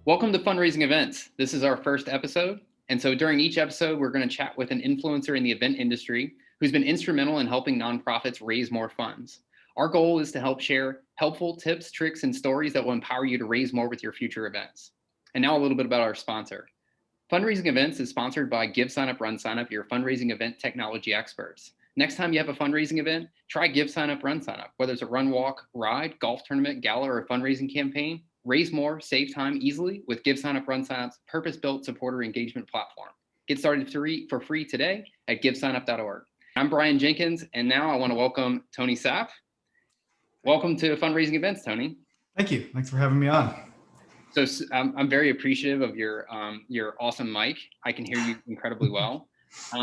Welcome to Fundraising Events. This is our first episode. And so during each episode, we're going to chat with an influencer in the event industry who's been instrumental in helping nonprofits raise more funds. Our goal is to help share helpful tips, tricks, and stories that will empower you to raise more with your future events. And now a little bit about our sponsor. Fundraising Events is sponsored by GiveSignup, RunSignup, your fundraising event technology experts. Next time you have a fundraising event, try GiveSignup, RunSignup. Whether it's a run, walk, ride, golf tournament, gala, or a fundraising campaign, raise more, save time easily with GiveSignup, RunSignup's purpose-built supporter engagement platform. Get started for free today at givesignup.org. I'm Brian Jenkins, and now I want to welcome Tony Sapp. Welcome to Fundraising Events, Tony. Thank you. Thanks for having me on. So I'm very appreciative of your awesome mic. I can hear you incredibly well.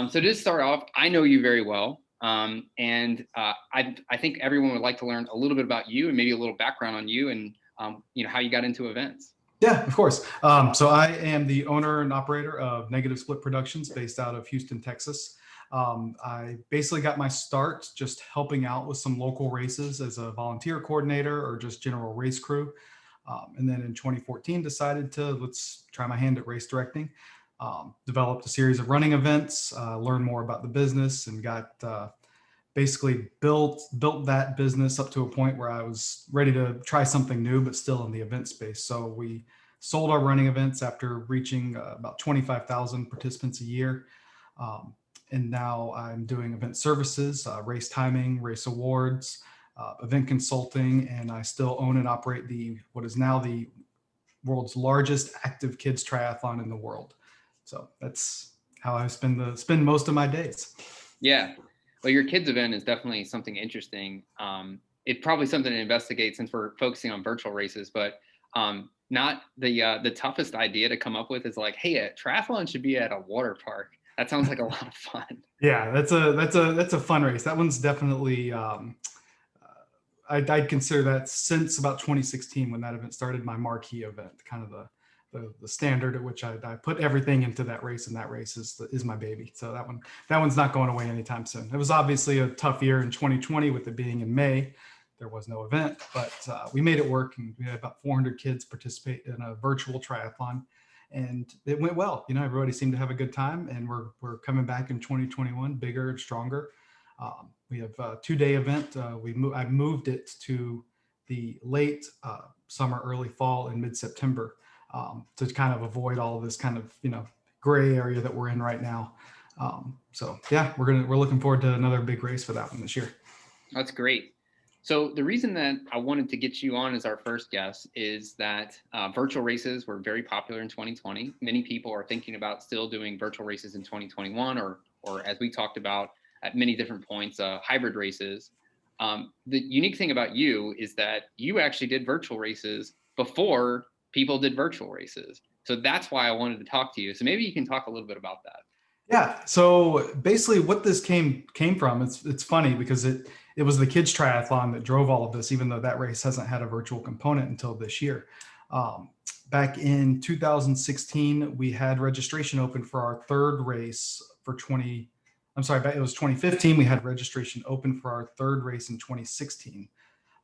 So to start off, I know you very well, and I think everyone would like to learn a little bit about you and maybe a little background on you and how you got into events. Yeah, of course. So I am the owner and operator of Negative Split Productions based out of Houston, Texas. I basically got my start just helping out with some local races as a volunteer coordinator or just general race crew. And then in 2014, decided to let's try my hand at race directing. Developed a series of running events, learned more about the business, and got basically built that business up to a point where I was ready to try something new, but still in the event space. So we sold our running events after reaching about 25,000 participants a year. And now I'm doing event services, race timing, race awards, event consulting, and I still own and operate what is now the world's largest active kids triathlon in the world. So that's how I spend most of my days. Yeah. Well, your kids event is definitely something interesting. It's probably something to investigate since we're focusing on virtual races, but not the toughest idea to come up with is like, hey, a triathlon should be at a water park. That sounds like a lot of fun. Yeah, that's a fun race. That one's definitely I'd consider that since about 2016 when that event started, my marquee event, kind of the standard at which I put everything into that race, and that race is my baby. So that one's not going away anytime soon. It was obviously a tough year in 2020 with it being in May. There was no event, but we made it work, and we had about 400 kids participate in a virtual triathlon, and it went well. Everybody seemed to have a good time, and we're coming back in 2021 bigger and stronger. We have a 2-day event. I moved it to the late summer, early fall, and mid-September to kind of avoid all of this kind of gray area that we're in right now. So yeah, we're looking forward to another big race for that one this year. That's great. So the reason that I wanted to get you on as our first guest is that virtual races were very popular in 2020. Many people are thinking about still doing virtual races in 2021, or as we talked about at many different points, hybrid races. The unique thing about you is that you actually did virtual races before people did virtual races. So that's why I wanted to talk to you. So maybe you can talk a little bit about that. Yeah. So basically what this came from, it's funny because it was the kids triathlon that drove all of this, even though that race hasn't had a virtual component until this year. Back in 2016, we had registration open for our third race it was 2015. We had registration open for our third race in 2016.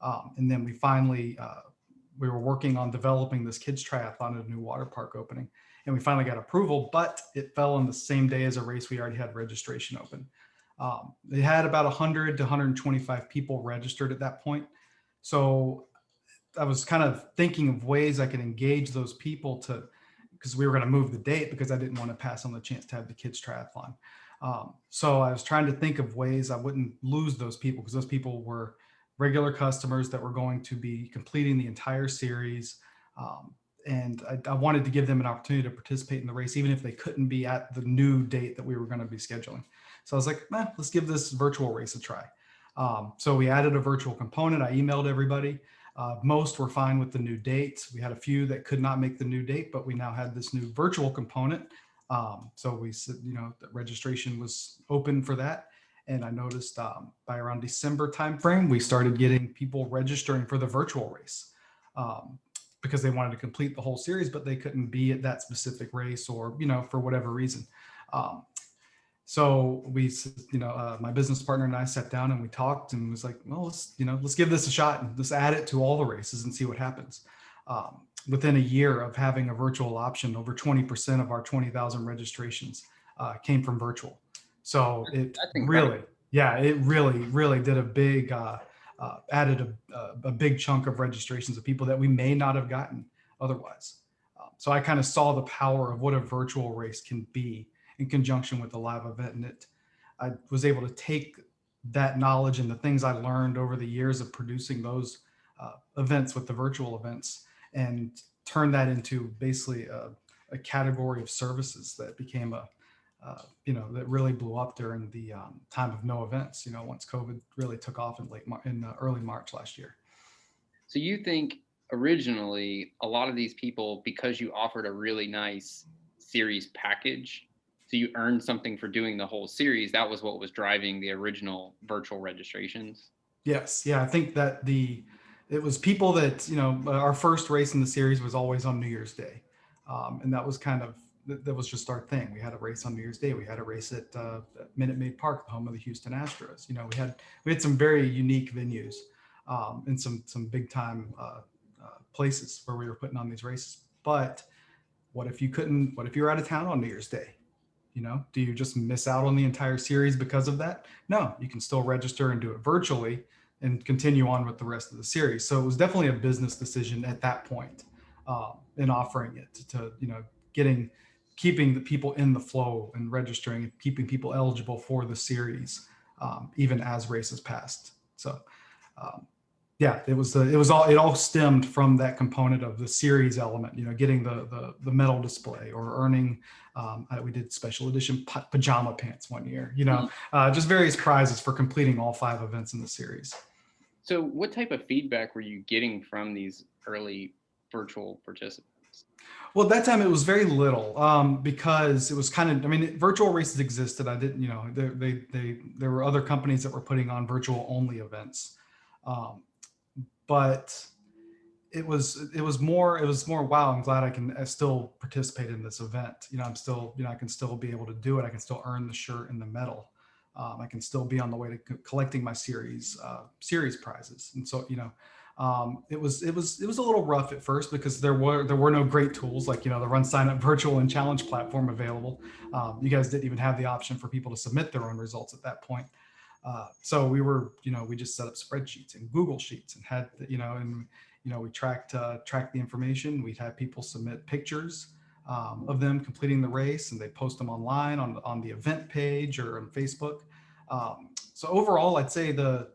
And then we were working on developing this kids triathlon at a new water park opening. And we finally got approval, but it fell on the same day as a race we already had registration open. They had about 100 to 125 people registered at that point. So I was kind of thinking of ways I could engage those people because we were going to move the date because I didn't want to pass on the chance to have the kids triathlon. So I was trying to think of ways I wouldn't lose those people, because those people were regular customers that were going to be completing the entire series. And I wanted to give them an opportunity to participate in the race, even if they couldn't be at the new date that we were going to be scheduling. So I was like, let's give this virtual race a try. So we added a virtual component. I emailed everybody. Most were fine with the new date. We had a few that could not make the new date, but we now had this new virtual component. So we said, the registration was open for that. And I noticed by around December timeframe, we started getting people registering for the virtual race because they wanted to complete the whole series, but they couldn't be at that specific race or, for whatever reason. So we, my business partner and I sat down and we talked and was like, well, let's give this a shot and let's add it to all the races and see what happens. within a year of having a virtual option, over 20% of our 20,000 registrations came from virtual. So it That's incredible. really, yeah, it really did a big, added a big chunk of registrations of people that we may not have gotten otherwise. So I kind of saw the power of what a virtual race can be in conjunction with a live event. And I was able to take that knowledge and the things I learned over the years of producing those events with the virtual events and turn that into basically a category of services that became that really blew up during the time of no events, once COVID really took off in early March last year. So you think originally a lot of these people, because you offered a really nice series package, so you earned something for doing the whole series, that was what was driving the original virtual registrations? Yes. Yeah. I think that it was people that, our first race in the series was always on New Year's Day. And that was that was just our thing. We had a race on New Year's Day. We had a race at Minute Maid Park, the home of the Houston Astros. We had some very unique venues and some big time places where we were putting on these races. But what if you're out of town on New Year's Day? Do you just miss out on the entire series because of that? No, you can still register and do it virtually and continue on with the rest of the series. So it was definitely a business decision at that point in offering it to, keeping the people in the flow and registering and keeping people eligible for the series, even as races passed. So, yeah, it all stemmed from that component of the series element, getting the medal display or earning, we did special edition pajama pants one year, just various prizes for completing all 5 events in the series. So what type of feedback were you getting from these early virtual participants? Well, at that time it was very little because it was virtual races existed. I didn't, there were other companies that were putting on virtual only events. But it was more, wow, I'm glad I still participate in this event. I'm still, I can still be able to do it. I can still earn the shirt and the medal. I can still be on the way to collecting my series prizes. And so, it was a little rough at first because there were no great tools like, the Run Sign Up virtual and challenge platform available. You guys didn't even have the option for people to submit their own results at that point. So we just set up spreadsheets and Google Sheets and had, we tracked the information. We'd have people submit pictures of them completing the race, and they post them online on the event page or on Facebook. So overall, I'd say the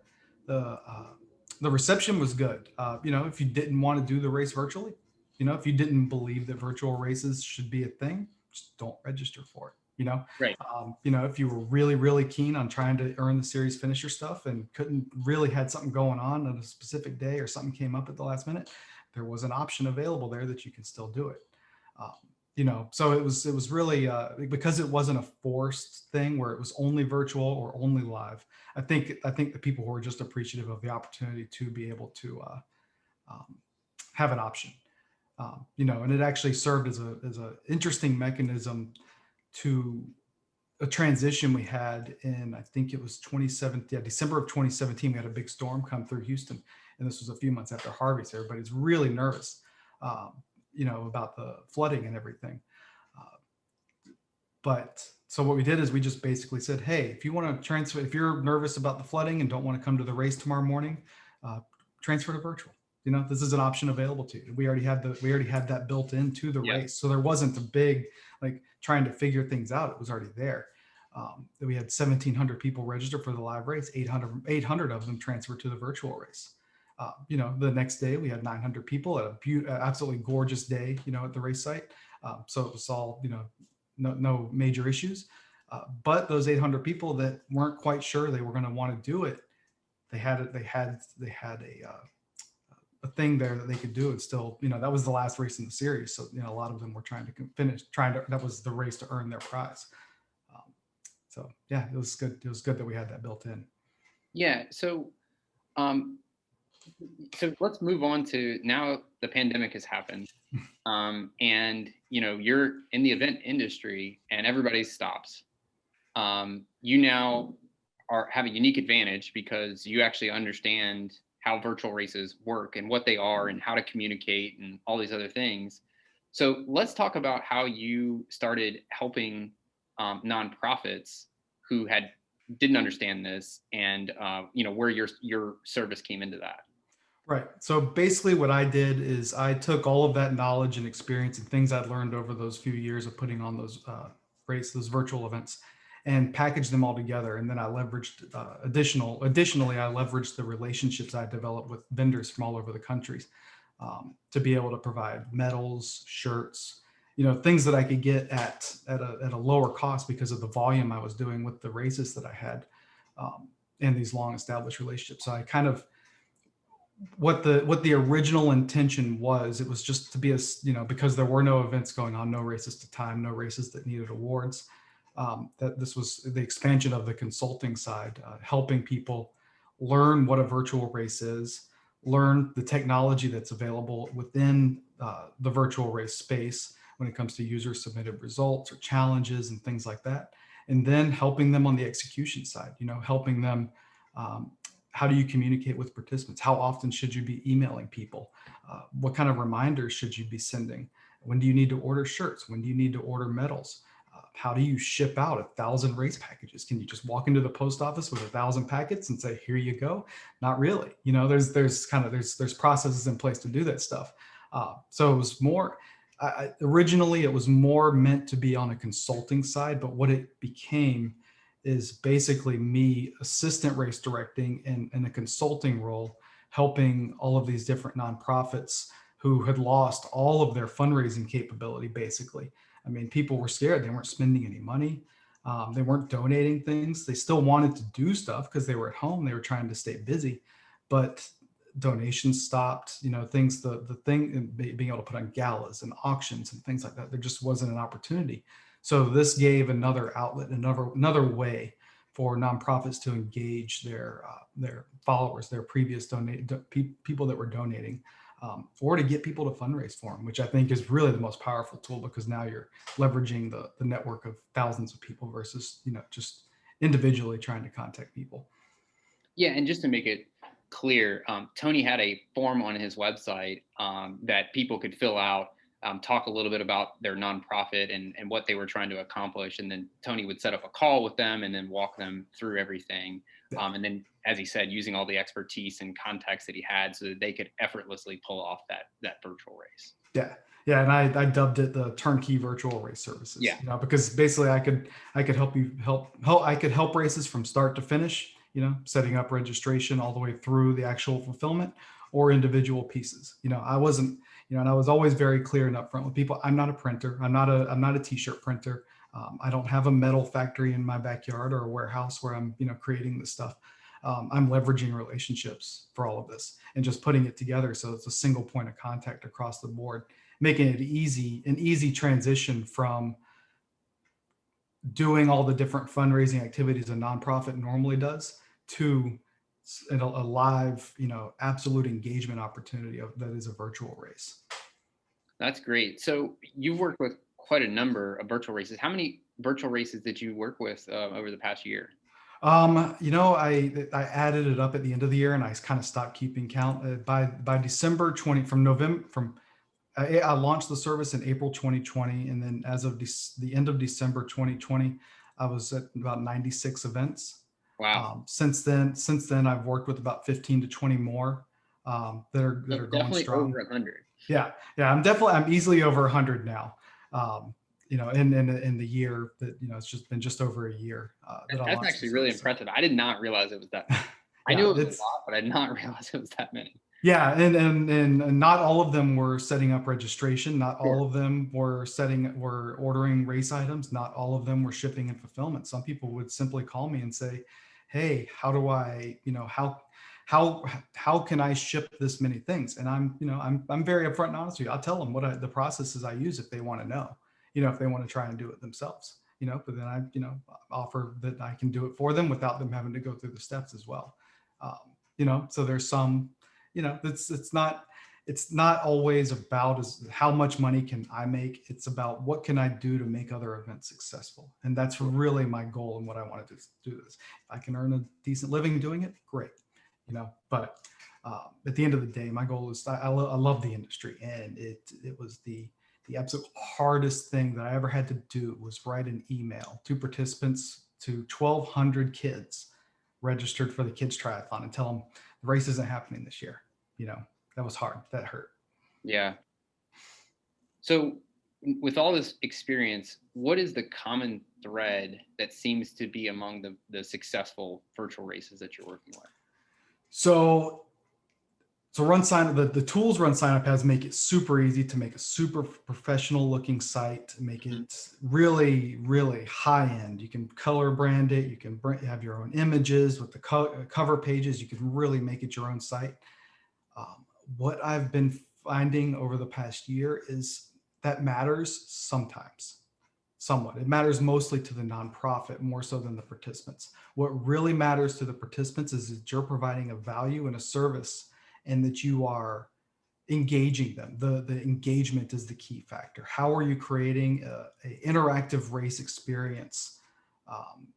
reception was good. If you didn't want to do the race virtually, if you didn't believe that virtual races should be a thing, just don't register for it. Right. If you were really, really keen on trying to earn the series finisher stuff and had something going on a specific day or something came up at the last minute, there was an option available there that you can still do it. So it was really because it wasn't a forced thing where it was only virtual or only live. I think the people who were just appreciative of the opportunity to be able to have an option, and it actually served as a interesting mechanism to a transition we had in, I think it was 2017, December of 2017. We had a big storm come through Houston, and this was a few months after Harvey. So everybody's really nervous, about the flooding and everything. But so what we did is we just basically said, hey, if you want to transfer, if you're nervous about the flooding and don't want to come to the race tomorrow morning, transfer to virtual. This is an option available to you. We already had that built into the race. So there wasn't a big, trying to figure things out. It was already there. We had 1,700 people register for the live race, 800 of them transferred to the virtual race. The next day we had 900 people at absolutely gorgeous day, at the race site. So it was all, no major issues. But those 800 people that weren't quite sure they were going to want to do it, they had a thing there that they could do. And still, that was the last race in the series. So, a lot of them were trying to finish, that was the race to earn their prize. So yeah, it was good. It was good that we had that built in. Yeah. So let's move on to now the pandemic has happened. And you're in the event industry and everybody stops. You now have a unique advantage because you actually understand how virtual races work and what they are and how to communicate and all these other things. So let's talk about how you started helping nonprofits who didn't understand this, and where your service came into that. Right. So basically, what I did is I took all of that knowledge and experience and things I'd learned over those few years of putting on those virtual events, and packaged them all together. And then I leveraged additionally, I leveraged the relationships I developed with vendors from all over the countries to be able to provide medals, shirts, things that I could get at a lower cost because of the volume I was doing with the races that I had, and these long established relationships. So I kind of what the original intention was. It was just to be because there were no events going on, no races to time, no races that needed awards. That this was the expansion of the consulting side, helping people learn what a virtual race is, learn the technology that's available within the virtual race space when it comes to user submitted results or challenges and things like that, and then helping them on the execution side. Helping them. How do you communicate with participants? How often should you be emailing people? What kind of reminders should you be sending? When do you need to order shirts? When do you need to order medals? How do you ship out 1,000 race packages? Can you just walk into the post office with 1,000 packets and say, here you go? Not really. There's processes in place to do that stuff. So it was more, originally it was more meant to be on a consulting side, but what it became is basically me assistant race directing in a consulting role, helping all of these different nonprofits who had lost all of their fundraising capability. Basically, I mean, people were scared. They weren't spending any money. They weren't donating things. They still wanted to do stuff because they were at home. They were trying to stay busy, but donations stopped. Things, the thing, being able to put on galas and auctions and things like that, there just wasn't an opportunity. So this gave another outlet, another way for nonprofits to engage their followers, their previous people that were donating, or to get people to fundraise for them, which I think is really the most powerful tool, because now you're leveraging the network of thousands of people versus just individually trying to contact people. Yeah, and just to make it clear, Tony had a form on his website that people could fill out, talk a little bit about their nonprofit and what they were trying to accomplish. And then Tony would set up a call with them and then walk them through everything. And then, as he said, using all the expertise and context that he had so that they could effortlessly pull off that virtual race. Yeah. Yeah. And I dubbed it the turnkey virtual race services. Yeah. Because basically I could help races from start to finish, setting up registration all the way through the actual fulfillment, or individual pieces. I wasn't, and I was always very clear and upfront with people. I'm not a printer. I'm not a t-shirt printer. I don't have a metal factory in my backyard or a warehouse where I'm, creating this stuff. I'm leveraging relationships for all of this and just putting it together so it's a single point of contact across the board, making it an easy transition from doing all the different fundraising activities a nonprofit normally does to a live, absolute engagement opportunity that is a virtual race. That's great. So you've worked with quite a number of virtual races. How many virtual races did you work with over the past year? I added it up at the end of the year and I kind of stopped keeping count. By December 20, from November, I launched the service in April 2020, and then as of the end of December 2020, I was at about 96 events. Wow. Since then, I've worked with about 15 to 20 more that are going Definitely strong. over 100. Yeah, I'm easily over 100 now. In the year that it's just over a year. That's actually really impressive. I did not realize it was that many. I knew it was a lot, but I did not realize it was that many. Yeah, and not all of them were setting up registration. Not all of them were ordering race items. Not all of them were shipping and fulfillment. Some people would simply call me and say, "Hey, how do I, how can I ship this many things?" And I'm very upfront and honest with you. I'll tell them what the processes I use if they want to know. If they want to try and do it themselves. But then I offer that I can do it for them without them having to go through the steps as well. So there's some. It's not always about how much money can I make. It's about what can I do to make other events successful. And that's really my goal and what I wanted to do this. If I can earn a decent living doing it, great. But At the end of the day, my goal is I love the industry, and it was the absolute hardest thing that I ever had to do was write an email to participants, to 1,200 kids registered for the kids triathlon, and tell them the race isn't happening this year. That was hard. That hurt. Yeah. So, with all this experience, what is the common thread that seems to be among the successful virtual races that you're working with? So Run Sign the tools Run Sign Up has make it super easy to make a super professional looking site, make Mhm. it really, really high end. You can color brand it. You can have your own images with the cover pages. You can really make it your own site. Um, what I've been finding over the past year is that matters sometimes, somewhat. It matters mostly to the nonprofit more so than the participants. What really matters to the participants is that you're providing a value and a service, and that you are engaging them. The engagement is the key factor. How are you creating a interactive race experience,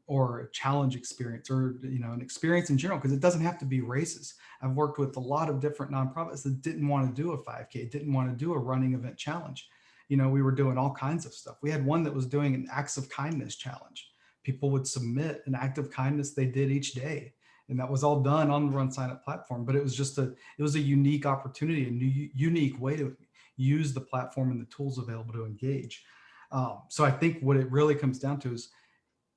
or a challenge experience, or an experience in general? Because it doesn't have to be races. I've worked with a lot of different nonprofits that didn't want to do a 5K, didn't want to do a running event challenge. We were doing all kinds of stuff. We had one that was doing an acts of kindness challenge. People would submit an act of kindness they did each day, and that was all done on the Run Sign Up platform. But it was a unique opportunity, a new unique way to use the platform and the tools available to engage. So I think what it really comes down to is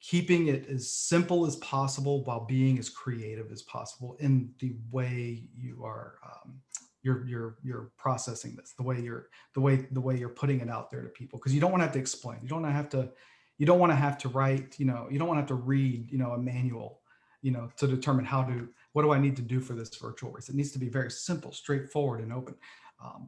keeping it as simple as possible while being as creative as possible in the way you are, you're processing this, the way you're putting it out there to people, because you don't want to have to explain. You don't want to have to write, you don't want to have to read, a manual, to determine what do I need to do for this virtual race. It needs to be very simple, straightforward, and open.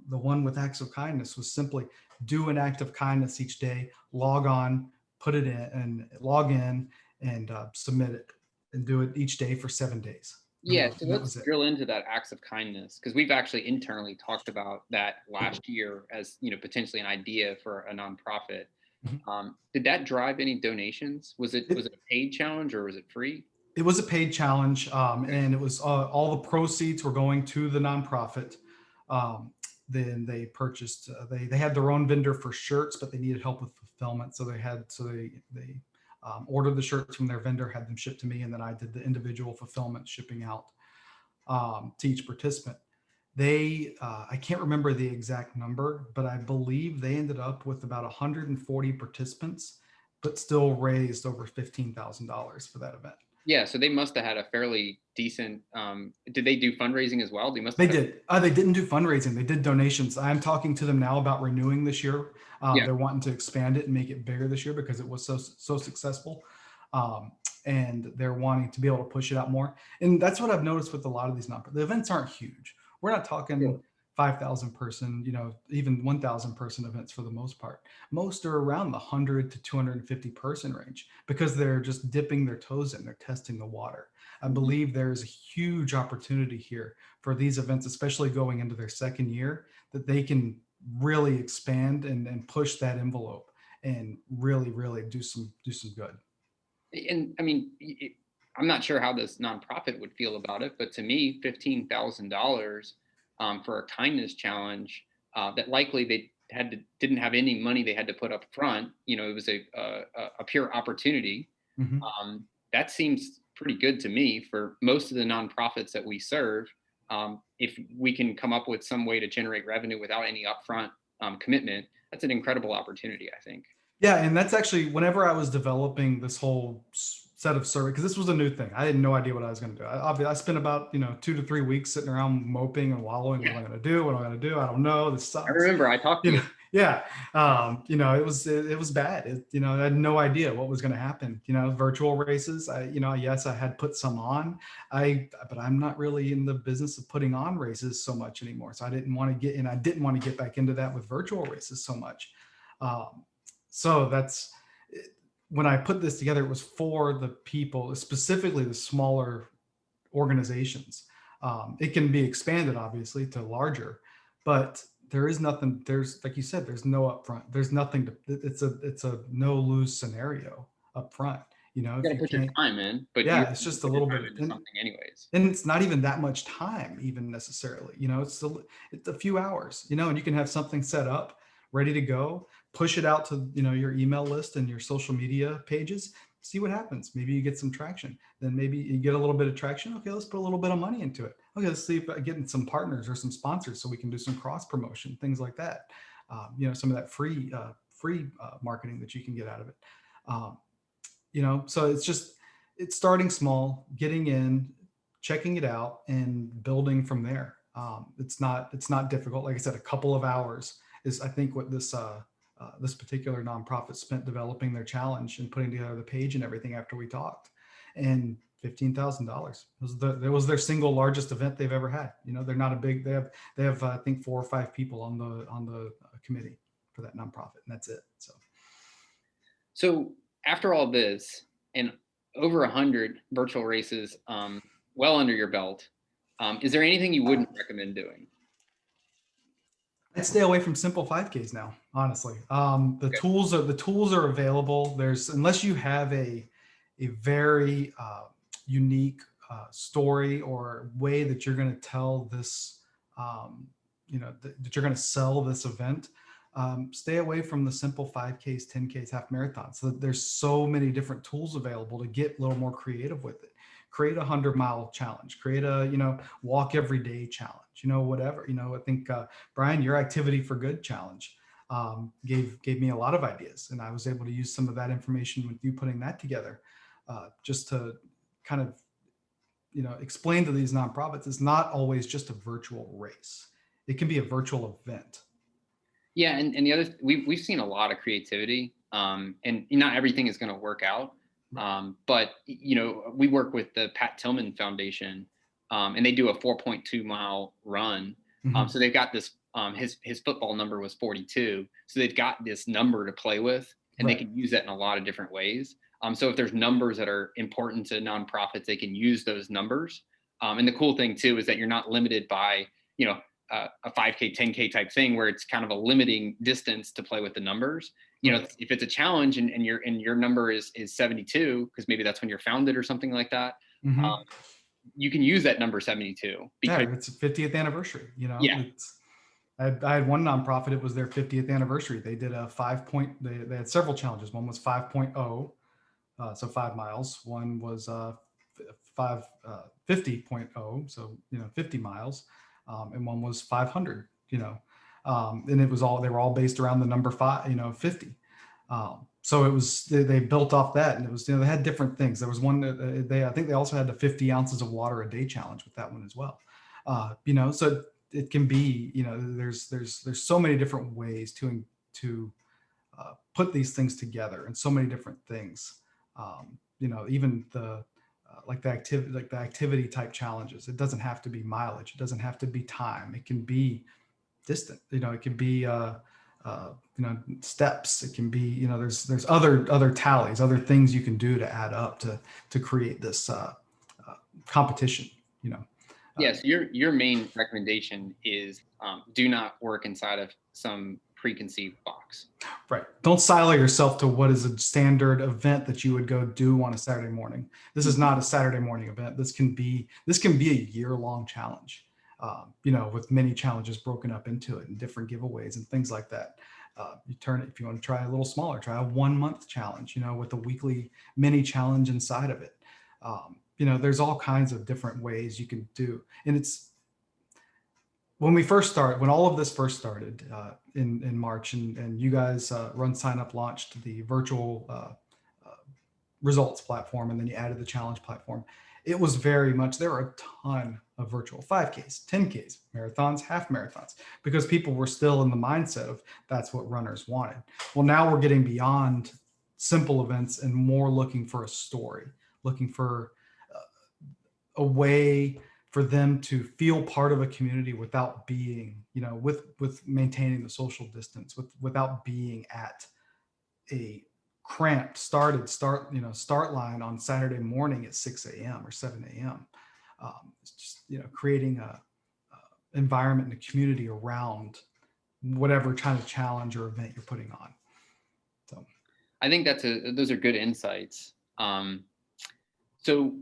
The one with acts of kindness was simply do an act of kindness each day, log on, put it in, and log in, and submit it, and do it each day for 7 days. Yeah, so And that let's was it. drill into that acts of kindness, because we've actually internally talked about that last year as potentially an idea for a nonprofit. Mhm. Did that drive any donations? Was it It, a paid challenge or was it free? it was a paid challenge, Okay. and it was all the proceeds were going to the nonprofit. Um, then they purchased. They had their own vendor for shirts, but they needed help with fulfillment, so they ordered the shirts from their vendor, had them shipped to me, and then I did the individual fulfillment shipping out, to each participant. I can't remember the exact number, but I believe they ended up with about 140 participants, but still raised over $15,000 for that event. Yeah, so they must have had a fairly decent. Did they do fundraising as well? They must They have had. did. They didn't do fundraising. They did donations. I'm talking to them now about renewing this year. Yeah. They're wanting to expand it and make it bigger this year because it was so successful, um, and they're wanting to be able to push it out more. And that's what I've noticed with a lot of these nonprofits. The events aren't huge. We're not talking Sure. 5,000 person, even 1,000 person events for the most part. Most are around the 100 to 250 person range because they're just dipping their toes in. They're testing the water. I Mhm. believe there is a huge opportunity here for these events, especially going into their second year, that they can really expand and push that envelope and really, really do some good. And I mean, I'm not sure how this nonprofit would feel about it, but to me, $15,000 for a kindness challenge that likely they didn't have any money they had to put up front. It was a pure opportunity. Mhm. That seems pretty good to me for most of the nonprofits that we serve. If we can come up with some way to generate revenue without any upfront commitment, that's an incredible opportunity, I think. Yeah, and that's actually whenever I was developing this whole set of survey, because this was a new thing. I had no idea what I was going to do. I spent about 2 to 3 weeks sitting around moping and wallowing. What am I going to do? What am I going to do? I don't know. This I sucks. remember I talked to you. Yeah. It was bad. I had no idea what was going to happen. Virtual races. Yes, I had put some on. But I'm not really in the business of putting on races so much anymore. So I didn't want to get, and I didn't want to get back into that with virtual races so much. Um, so that's when I put this together, it was for the people, specifically the smaller organizations. It can be expanded obviously to larger, but there is nothing. There's, like you said, there's no upfront. There's nothing to. It's a no lose scenario up front. If You you gotta put your can't, time in, but you yeah, it's have to just a put your little time bit. into something anyways. And it's not even that much time even necessarily, it's a few hours, and you can have something set up, ready to go, push it out to, your email list and your social media pages, see what happens. Maybe you get some traction, then maybe you get a little bit of traction. Okay, let's put a little bit of money into it. Okay, let's see if getting some partners or some sponsors so we can do some cross promotion, things like that. Some of that free marketing that you can get out of it. Um, so it's starting small, getting in, checking it out, and building from there. It's not difficult. Like I said, a couple of hours is, I think, what this particular nonprofit spent developing their challenge and putting together the page and everything after we talked. And $15,000 was their single largest event they've ever had. They're not a big. They have I think 4 or 5 people on the committee for that nonprofit, and that's it. So after all this and over 100 virtual races, well under your belt, is there anything you wouldn't recommend doing? I'd stay away from simple 5Ks now, honestly. The tools are available. Unless you have a very unique story or way that you're going to tell this, that you're going to sell this event. Stay away from the simple 5Ks, 10Ks, half marathons. So there's so many different tools available to get a little more creative with it. Create a 100-mile challenge. Create a walk every day challenge. Whatever. I think Brian, your Activity for Good challenge gave me a lot of ideas, and I was able to use some of that information with you putting that together, just to kind of explain to these nonprofits it's not always just a virtual race. It can be a virtual event. Yeah, and the other we've seen a lot of creativity, and not everything is going to work out. But we work with the Pat Tillman Foundation, and they do a 4.2-mile run. Mhm. So they've got this. His football number was 42, so they've got this number to play with, and they Right. can use that in a lot of different ways. So if there's numbers that are important to nonprofits, they can use those numbers. And the cool thing too is that you're not limited by a 5K, 10K type thing where it's kind of a limiting distance to play with the numbers. Right. If it's a challenge and your number is 72, because maybe that's when you're founded or something like that, Hmm. you can use that number 72 because Yeah, it's a 50th anniversary. yeah, I had one nonprofit. It was their 50th anniversary. They did a 5 point. They had several challenges. One was 5.0, so 5 miles. One was 50.0, so 50 miles, and one was 500. And they were all based around the number 5. 50. So it was they built off that, and it was they had different things. There was one that I think they also had the 50 ounces of water a day challenge with that one as well. So it can be there's so many different ways to put these things together, and so many different things. Even the activity type challenges. It doesn't have to be mileage. It doesn't have to be time. It can be distant. It can be steps. It can be there's other tallies, other things you can do to add up to create this competition. yes. Your main recommendation is do not work inside of some preconceived box. Right. Don't silo yourself to what is a standard event that you would go do on a Saturday morning. This is not a Saturday morning event. This can be a year-long challenge, with many challenges broken up into it and different giveaways and things like that. You turn it, if you want to try a little smaller, try a 1 month challenge, with a weekly mini challenge inside of it. There's all kinds of different ways you can do. And it's, when all of this first started in March, and you guys Run Sign Up launched the virtual results platform, and then you added the challenge platform, it was very much, there were a ton of virtual 5Ks, 10Ks, marathons, half marathons, because people were still in the mindset of that's what runners wanted. Well, now we're getting beyond simple events and more looking for a story, looking for a way for them to feel part of a community without being, with maintaining the social distance, without being at a cramped start line on Saturday morning at 6 a.m. or 7 a.m. It's just, creating a environment and a community around whatever kind of challenge or event you're putting on. So I think those are good insights. Um, so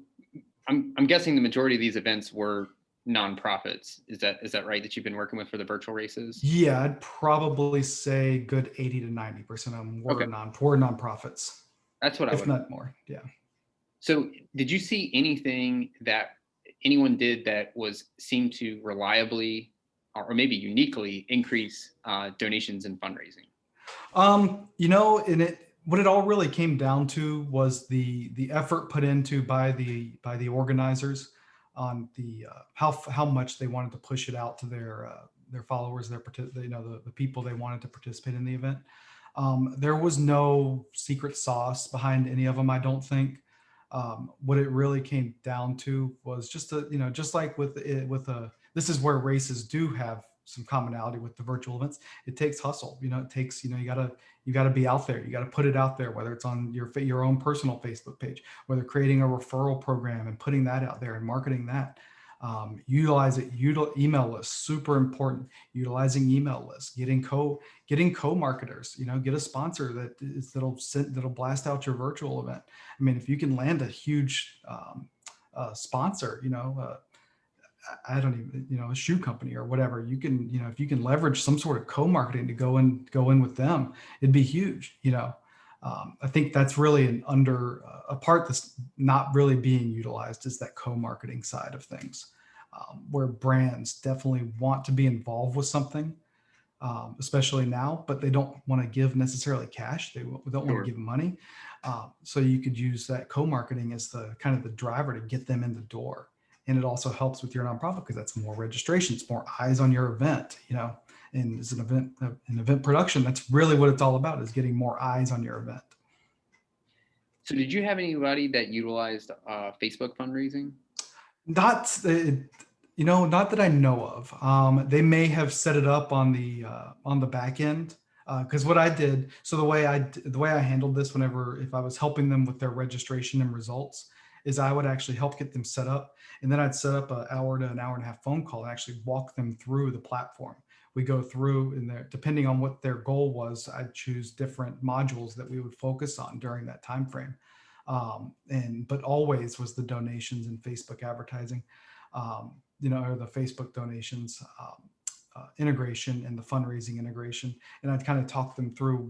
I'm guessing the majority of these events were nonprofits. Is that right, that you've been working with for the virtual races? Yeah, I'd probably say good 80 to 90% of them Okay, were nonprofits, that's what I if would. not more. Yeah. So did you see anything that anyone did that was seemed to reliably or maybe uniquely increase donations and fundraising? And what it all really came down to was the effort put into by the organizers on the how much they wanted to push it out to their followers, the people they wanted to participate in the event. There was no secret sauce behind any of them, I don't think. What it really came down to was just like with a this is where races do have some commonality with the virtual events. It takes hustle. It takes, you gotta be out there. You got to put it out there, whether it's on your own personal Facebook page, whether creating a referral program and putting that out there and marketing that. Utilize it. Email lists, super important. Utilizing email lists, getting co-marketers. Get a sponsor that'll blast out your virtual event. I mean, if you can land a huge sponsor, I don't even, a shoe company or whatever, you can, if you can leverage some sort of co-marketing to go in with them, it'd be huge. I think that's really a part that's not really being utilized is that co-marketing side of things, where brands definitely want to be involved with something, especially now, but they don't want to give necessarily cash. They don't want to Sure. give money. So you could use that co-marketing as the kind of the driver to get them in the door. And it also helps with your nonprofit because that's more registrations, more eyes on your event, and as an event production, that's really what it's all about, is getting more eyes on your event. So did you have anybody that utilized Facebook fundraising? Not, not that I know of. They may have set it up on the back end. Because what I did, so the way I handled this, if I was helping them with their registration and results, is I would actually help get them set up, and then I'd set up an hour to an hour and a half phone call and actually walk them through the platform. We go through, and there, depending on what their goal was, I'd choose different modules that we would focus on during that time frame. But always was the donations and Facebook advertising, or the Facebook donations integration and the fundraising integration. And I'd kind of talk them through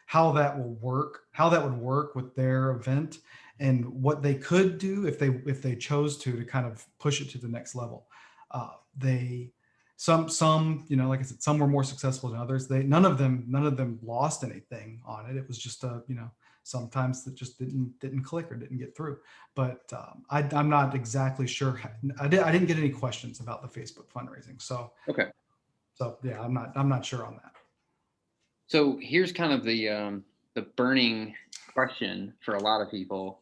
how that would work with their event and what they could do if they chose to kind of push it to the next level. They some like I said, some were more successful than others. None of them lost anything on it. It was just sometimes that just didn't click or didn't get through. But I'm not exactly sure. I didn't get any questions about the Facebook fundraising. Okay. So yeah, I'm not sure on that. So here's kind of the burning question for a lot of people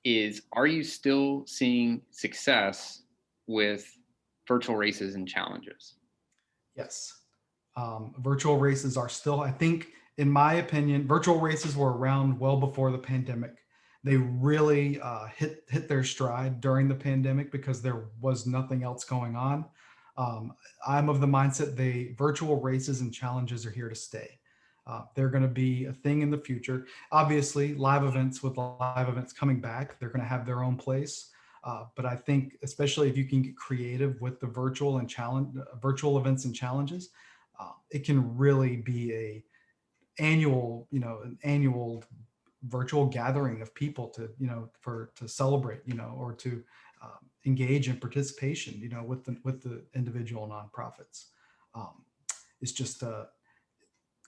is, are you still seeing success with virtual races and challenges? Yes. Virtual races are still, I think, in my opinion, virtual races were around well before the pandemic. They really hit their stride during the pandemic because there was nothing else going on. I'm of the mindset virtual races and challenges are here to stay. They're going to be a thing in the future. Obviously, live events coming back, they're going to have their own place. But I think, especially if you can get creative with the virtual events and challenges, it can really be an annual virtual gathering of people to celebrate, or to engage in participation, with the individual nonprofits. It's just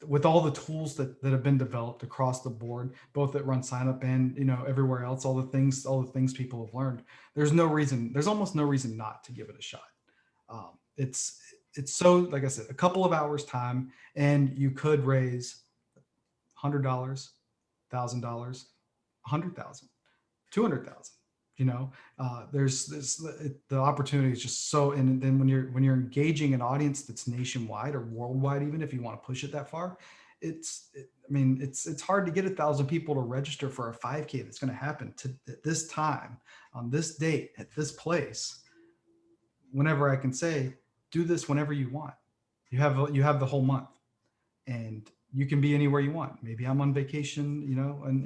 with all the tools that have been developed across the board, both at Run Sign Up and everywhere else, all the things people have learned. There's almost no reason not to give it a shot. It's so, like I said, a couple of hours time, and you could raise $100, $1,000, $100,000, $200,000. The opportunity is just so, and then when you're engaging an audience that's nationwide or worldwide, even if you want to push it that far, it's hard to get 1,000 people to register for a 5K that's going to happen at this time, on this date, at this place. Whenever I can say, do this whenever you want. You have the whole month, and you can be anywhere you want. Maybe I'm on vacation,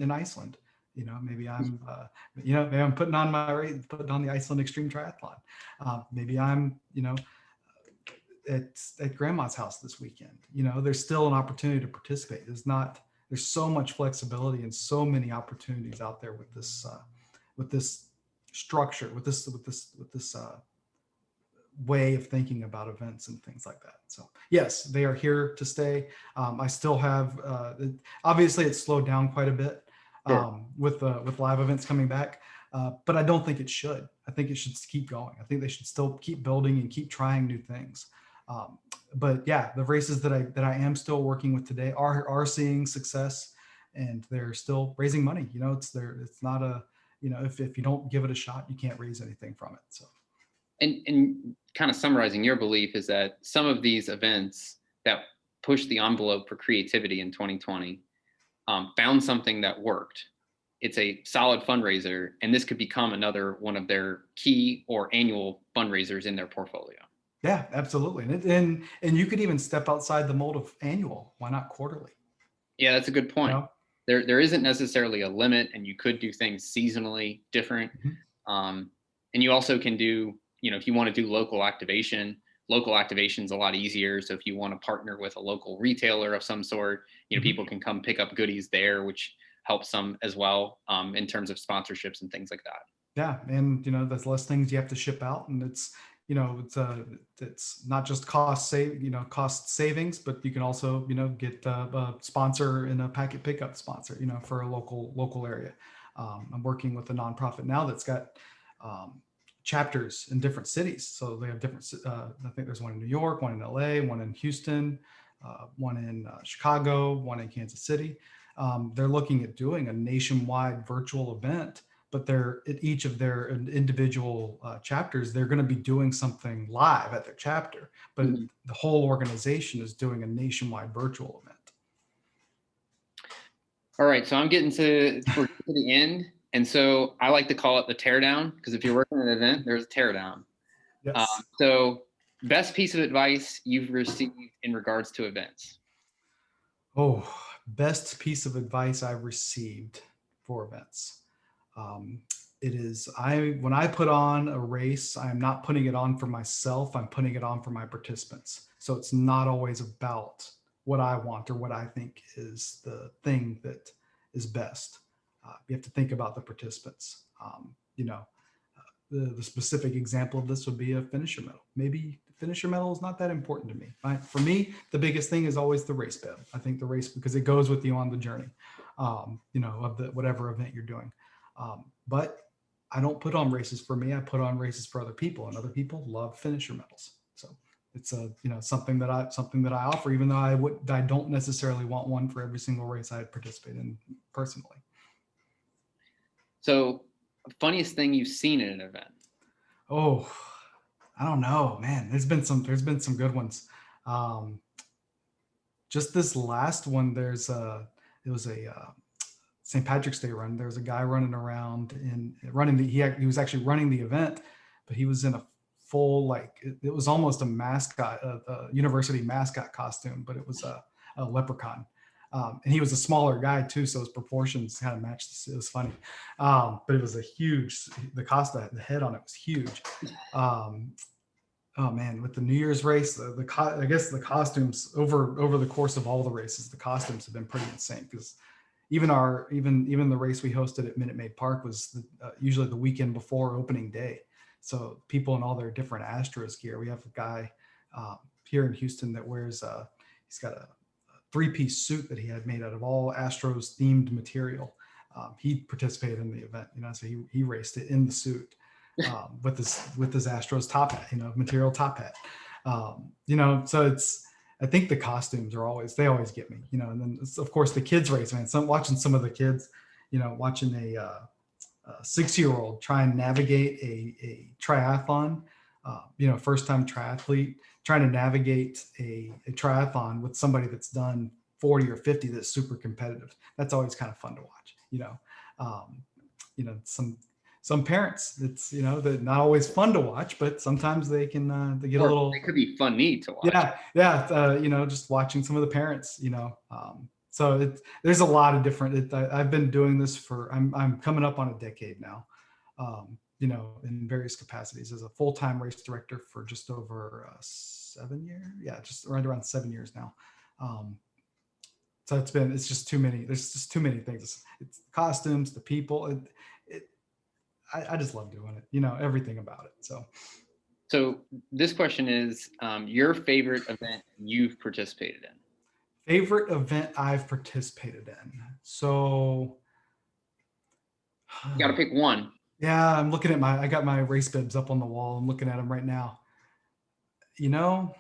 in Iceland. Maybe maybe I'm putting on putting on the Iceland Extreme Triathlon. Maybe I'm, at grandma's house this weekend. There's still an opportunity to participate. There's so much flexibility and so many opportunities out there with this structure, with this way of thinking about events and things like that. So yes, they are here to stay. I still have, obviously it's slowed down quite a bit with live events coming back. But I don't think it should. I think it should keep going. I think they should still keep building and keep trying new things. But yeah, the races that I am still working with today are seeing success, and they're still raising money. It's not a, if you don't give it a shot, you can't raise anything from it. So. And kind of summarizing your belief is that some of these events that pushed the envelope for creativity in 2020 found something that worked. It's a solid fundraiser, and this could become another one of their key or annual fundraisers in their portfolio. Yeah, absolutely. And you could even step outside the mold of annual. Why not quarterly? Yeah, that's a good point. There isn't necessarily a limit, and you could do things seasonally different. Mm-hmm. And you also can do, if you want to do local activation is a lot easier. So if you want to partner with a local retailer of some sort, mm-hmm. people can come pick up goodies there, which helps them as well, in terms of sponsorships and things like that. Yeah, and there's less things you have to ship out, and it's it's not just cost savings, but you can also get a sponsor and a packet pickup sponsor for a local area. I'm working with a nonprofit now that's got chapters in different cities. So they have different, I think there's one in New York, one in LA, one in Houston, one in Chicago, one in Kansas City. They're looking at doing a nationwide virtual event, but they're at each of their individual chapters, they're going to be doing something live at their chapter, but mm-hmm. the whole organization is doing a nationwide virtual event. All right, so we're getting to the end. And so I like to call it the teardown, because if you're working an event, there's a teardown. Yes. So best piece of advice you've received in regards to events? Oh, best piece of advice I've received for events. It is, when I put on a race, I'm not putting it on for myself, I'm putting it on for my participants. So it's not always about what I want or what I think is the thing that is best. You have to think about the participants. The specific example of this would be a finisher medal. Maybe the finisher medal is not that important to me. Right? For me, the biggest thing is always the race bib. I think the race, because it goes with you on the journey, of whatever event you're doing. But I don't put on races for me. I put on races for other people, and other people love finisher medals. So it's something that I offer, even though I don't necessarily want one for every single race I participate in personally. So, funniest thing you've seen at an event? Oh, I don't know, man. There's been some good ones. Just this last one, it was a St. Patrick's Day run. There was a guy running around he was actually running the event, but he was in a full, it was almost a mascot, a university mascot costume, but it was a leprechaun. And he was a smaller guy too, so his proportions kind of matched. It was funny, but it was the head on it was huge. Oh man, with the New Year's race, I guess the costumes over the course of all the races, the costumes have been pretty insane, because even the race we hosted at Minute Maid Park was usually the weekend before opening day. So people in all their different Astros gear. We have a guy here in Houston that wears he's got a 3-piece suit that he had made out of all Astros themed material. He participated in the event, so he raced it in the suit with his Astros top hat, material top hat. So I think the costumes they always get me, and then of course the kids race, man. So I'm watching some of the kids, watching a 6-year-old try and navigate a triathlon, first time triathlete, trying to navigate a triathlon with somebody that's done 40 or 50 that's super competitive. That's always kind of fun to watch. Some parents, it's they're not always fun to watch, but sometimes they can get a little. It could be funny to watch. Yeah, just watching some of the parents, So there's a lot of different. I've been doing this for. I'm coming up on a decade now. In various capacities as a full-time race director for just over 7 years. Yeah, just right around 7 years now. So it's just too many. There's just too many things. It's the costumes, the people. I just love doing it. Everything about it. So this question is your favorite event you've participated in. Favorite event I've participated in. So You got to pick one. yeah, I'm looking at I got my race bibs up on the wall. I'm looking at them right now. I'm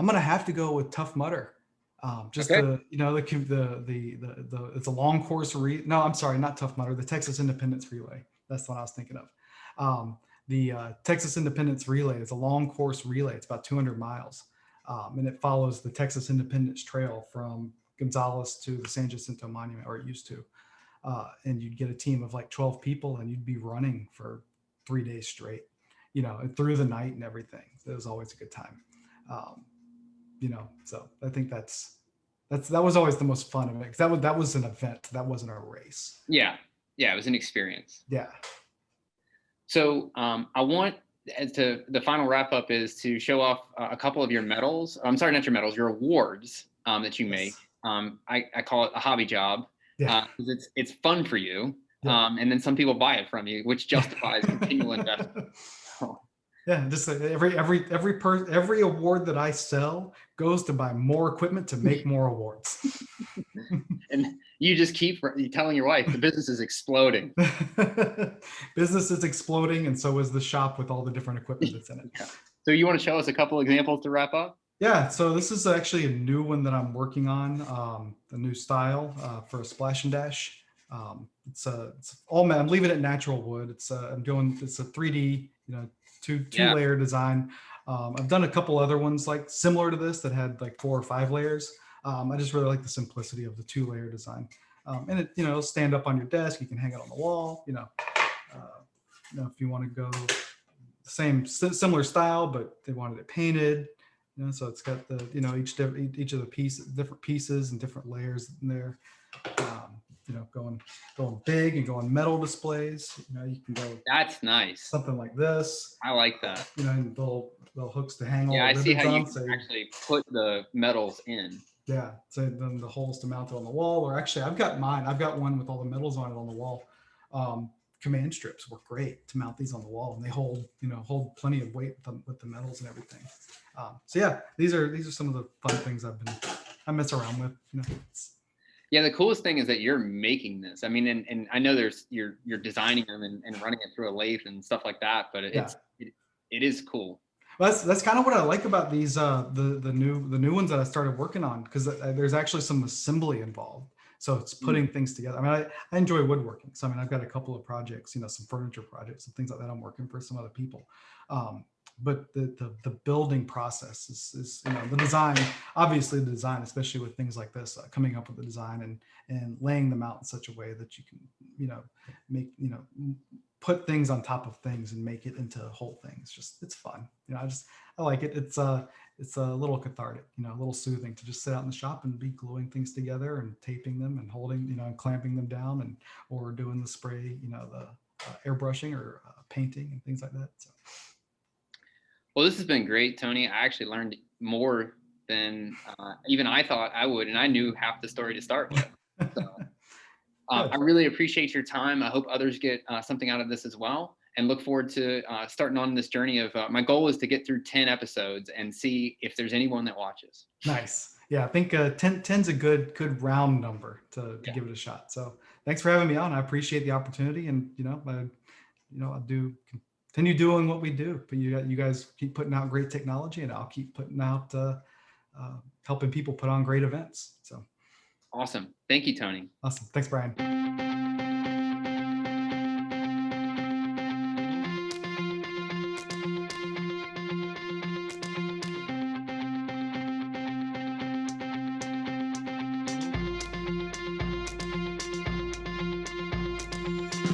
gonna have to go with Tough Mudder. Just Okay. it's a long course no, I'm sorry, not Tough Mudder, the Texas Independence Relay. That's what I was thinking of. The Texas Independence Relay is a long course relay. It's about 200 miles. And it follows the Texas Independence Trail from Gonzales to the San Jacinto Monument, or it used to. And you'd get a team of like 12 people and you'd be running for 3 days straight, and through the night and everything. It was always a good time. So I think that was always the most fun of it, because that was an event. That wasn't a race. Yeah. It was an experience. Yeah. So I want the final wrap up is to show off a couple of your medals. I'm sorry, not your medals, your awards that you make. I call it a hobby job. Yeah. It's fun for you. Yeah. And then some people buy it from you, which justifies continual investment. Yeah, just every award that I sell goes to buy more equipment to make more awards. And you just keep telling your wife the business is exploding. Business is exploding, and so is the shop with all the different equipment that's in it. Yeah. So you want to show us a couple examples to wrap up? Yeah, so this is actually a new one that I'm working on, a new style for a splash and dash. It's all I'm leaving it natural wood. It's a 3D, two layer design. I've done a couple other ones like similar to this that had like 4 or 5 layers. I just really like the simplicity of the 2-layer design. And it, it'll stand up on your desk. You can hang it on the wall. If you want to go similar style, but they wanted it painted. So it's got the each of the different pieces and different layers in there. Going big and going metal displays. You can go. That's nice. Something like this. I like that. And little hooks to hang all the ribbons on. Yeah, I see how you can actually put the metals in. Yeah, so then the holes to mount it on the wall. Or actually, I've got one with all the metals on it on the wall. Command strips work great to mount these on the wall, and they hold plenty of weight with the metals and everything. So yeah, these are some of the fun things I mess around with. Yeah, the coolest thing is that you're making this. I mean, and I know you're designing them and running it through a lathe and stuff like that, but it is cool. Well, that's kind of what I like about these the new ones that I started working on, because there's actually some assembly involved. So it's putting things together. I mean, I enjoy woodworking. So I mean, I've got a couple of projects, some furniture projects and things like that. I'm working for some other people. But the building process is the design, obviously the design, especially with things like this, coming up with the design and laying them out in such a way that you can, make, put things on top of things and make it into whole things. It's fun. I like it. It's a little cathartic, a little soothing to just sit out in the shop and be gluing things together and taping them and holding, and clamping them down or doing the spray, the airbrushing or painting and things like that. So. Well, this has been great, Tony. I actually learned more than even I thought I would, and I knew half the story to start with. So, I really appreciate your time. I hope others get something out of this as well, and look forward to starting on this journey of my goal is to get through 10 episodes and see if there's anyone that watches. Nice. Yeah, I think 10's a good round number to give it a shot. So thanks for having me on. I appreciate the opportunity, and I'll do continue doing what we do. But you guys keep putting out great technology, and I'll keep putting out helping people put on great events. So awesome. Thank you, Tony. Awesome. Thanks, Brian.